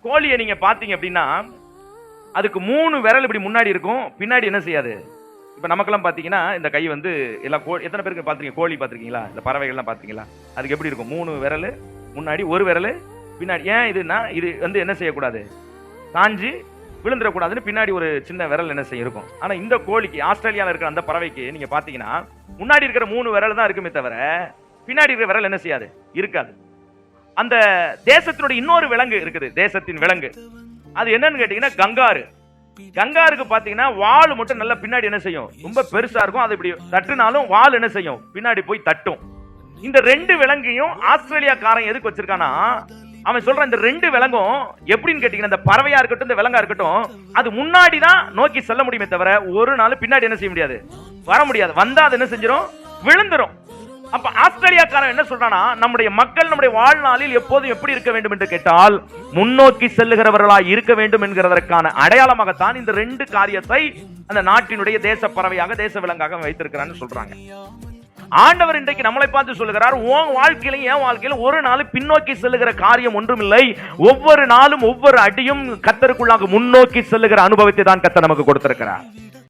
கோழியை நீங்க பாத்தீங்க அப்படின்னா அதுக்கு 3 விரல் இப்படி முன்னாடி இருக்கும், பின்னாடி என்ன செய்யாது. இப்ப நமக்கெல்லாம் பாத்தீங்கன்னா இந்த கை வந்து எல்லாம் எத்தனை பேருக்கு பாத்திருக்கீங்க, கோழி பாத்திருக்கீங்களா, இந்த பறவைகள்லாம் பாத்தீங்களா, அதுக்கு எப்படி இருக்கும், 3 விரல் முன்னாடி, 1 விரல் பின்னாடி. ஏன் இதுன்னா இது வந்து என்ன செய்யக்கூடாது, சாஞ்சு விழுந்துடக்கூடாதுன்னு பின்னாடி ஒரு சின்ன விரல் என்ன செய்ய இருக்கும். ஆனா இந்த கோழிக்கு, ஆஸ்திரேலியாவில் இருக்கிற அந்த பறவைக்கு நீங்க பாத்தீங்கன்னா முன்னாடி இருக்கிற 3 விரல் தான் இருக்குமே தவிர பின்னாடி இருக்கிற விரல் என்ன செய்யாது, இருக்காது. அந்த தேசத்தினுடைய இன்னொரு விலங்கு இருக்குது, தேசத்தின் விலங்கு. அது என்னன்னு கேட்டீங்கன்னா கங்காரு. கங்காருக்கு பாத்தீங்கன்னா வால் மட்டும் நல்லா பின்னாடி என்ன செய்யும், ரொம்ப பெருசா இருக்கும். அது இப்படி தட்டுனாலும் வால் என்ன செய்யும், பின்னாடி போய் தட்டும். இந்த 2 விலங்கையும் ஆஸ்திரேலியாக்காரன் எதுக்கு வச்சிருக்கானா, அவன் சொல்றான் இந்த 2 விலங்கும் எப்படின்னு கேட்டீங்கன்னா, இந்த பறவையா இருக்கட்டும் இந்த விலங்கா இருக்கட்டும், அது முன்னாடி தான் நோக்கி செல்ல முடியுமே தவிர ஒரு நாள் பின்னாடி என்ன செய்ய முடியாது, வர முடியாது. வந்தா அது என்ன செஞ்சிடும், விழுந்துரும். அப்ப ஆஸ்திரேலியாக்காரன் என்ன சொல்றானா, நம்முடைய மக்கள் நம்முடைய வாழ்நாளில் எப்போதும் எப்படி இருக்க வேண்டும் என்று கேட்டால் முன்னோக்கி செல்லுகிறவர்களாய் இருக்க வேண்டும் என்கிறதற்கான அடையாளமாகத்தான் இந்த 2 காரியத்தை அந்த நாட்டினுடைய தேச பறவையாக தேச விலங்காக வைத்திருக்கிறான்னு சொல்றாங்க. ஆண்டவர் இன்றைக்கு நம்மளை பார்த்து சொல்லுகிறார், உன் வாழ்க்கையிலும் என் வாழ்க்கையிலும் ஒரு நாள் பின்னோக்கி செல்லுகிற காரியம் ஒன்றுமில்லை. ஒவ்வொரு நாளும் ஒவ்வொரு அடியும் கர்த்தருக்குள்ளாக முன்னோக்கி செல்லுகிற அனுபவத்தை தான் கர்த்தர் நமக்கு கொடுத்திருக்கிறார்.